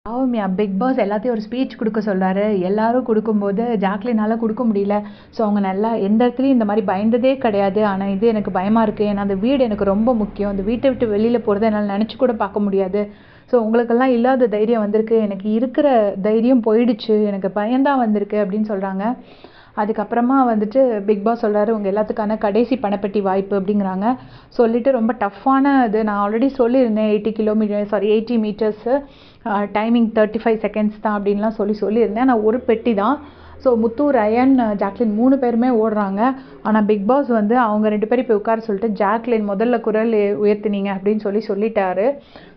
பாவம்யா big pass எல்லாத்தையும் ஒரு speech கொடுக்க சொல்றாரு. எல்லாரும் கொடுக்கும்போது ஜாக்லினால கொடுக்க முடியல. ஸோ அவங்க நல்லா எந்த இடத்துலையும் இந்த மாதிரி பயந்ததே கிடையாது. ஆனால் இது எனக்கு பயமாக இருக்குது. ஏன்னா அந்த வீடு எனக்கு ரொம்ப முக்கியம். அந்த வீட்டை விட்டு வெளியில் போகிறத என்னால் நினச்சி கூட பார்க்க முடியாது. ஸோ உங்களுக்கெல்லாம் இல்லாத தைரியம் வந்திருக்கு. எனக்கு இருக்கிற தைரியம் போயிடுச்சு. எனக்கு பயம்தான் வந்திருக்கு அப்படின்னு சொல்கிறாங்க. அதுக்கப்புறமா வந்துட்டு பிக் பாஸ் சொல்கிறாரு, உங்கள் எல்லாத்துக்கான கடைசி பணப்பெட்டி வாய்ப்பு அப்படிங்கிறாங்க. சொல்லிவிட்டு ரொம்ப டஃப்பான இது நான் ஆல்ரெடி சொல்லியிருந்தேன். 80 மீட்டர்ஸு டைமிங் 35 செகண்ட்ஸ் தான் அப்படின்லாம் சொல்லியிருந்தேன். நான் ஒரு பெட்டி தான். ஸோ முத்து, ரயன், ஜாக்லின் 3 பேருமே ஓடுறாங்க. ஆனால் பிக் பாஸ் வந்து அவங்க 2 பேரும் இப்போ உட்கார சொல்லிட்டு ஜாக்லின் முதல்ல குரல் உயர்த்தினீங்க அப்படின்னு சொல்லிட்டாரு.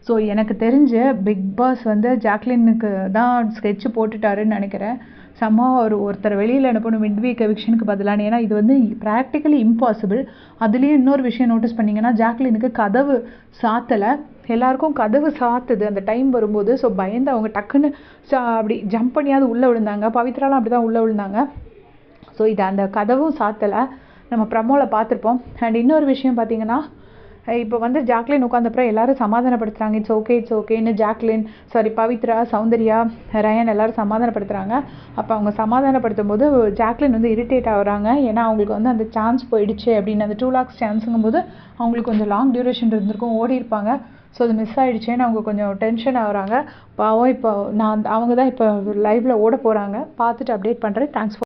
ஸோ எனக்கு தெரிஞ்சு பிக் பாஸ் வந்து ஜாக்லினுக்கு தான் ஸ்கெட்ச் போட்டுட்டாருன்னு நினைக்கிறேன். ஒருத்தர் வெளியில் அனுப்பணும் மிட் வீக் எவிக்ஷனுக்கு பதிலான. ஏன்னா இது வந்து ப்ராக்டிக்கலி இம்பாசிபிள். அதுலேயும் இன்னொரு விஷயம் நோட்டீஸ் பண்ணிங்கன்னா ஜாக்லினுக்கு கதவு சாத்தலை. எல்லாருக்கும் கதவு சாத்துது அந்த டைம் வரும்போது. ஸோ பயந்து அவங்க டக்குன்னு அப்படி ஜம்ப் பண்ணியாவது உள்ளே விழுந்தாங்க. பவித்ராலாம் அப்படி தான் உள்ளே விழுந்தாங்க. ஸோ இது அந்த கதவும் சாத்தலை. நம்ம ப்ரமோவில் பார்த்துருப்போம். அண்ட் இன்னொரு விஷயம் பார்த்தீங்கன்னா, இப்போ வந்து ஜாக்லின் உட்காந்தப்பறம் எல்லாரும் சமாதானப்படுத்துகிறாங்க. இட்ஸ் ஓகேன்னு ஜாக்லின் பவித்ரா, சௌந்தர்யா, ரயன் எல்லாரும் சமாதானப்படுத்துகிறாங்க. அப்போ அவங்க சமாதானப்படுத்தும் போது ஜாக்லின் வந்து இரிட்டேட் ஆகுறாங்க. ஏன்னா அவங்களுக்கு வந்து அந்த சான்ஸ் போயிடுச்சு அப்படின்னு. அந்த 2 lakhs சான்ஸுங்கும் போது அவங்களுக்கு கொஞ்சம் லாங் டியூரேஷன் இருந்திருக்கும், ஓடி இருப்பாங்க. ஸோ அது மிஸ் ஆகிடுச்சேன்னு அவங்க கொஞ்சம் டென்ஷன் ஆகுறாங்க. பாவம் இப்போ அவங்க தான் இப்போ லைவில் ஓட போகிறாங்க. பார்த்துட்டு அப்டேட் பண்ணுறேன். தேங்க்ஸ்.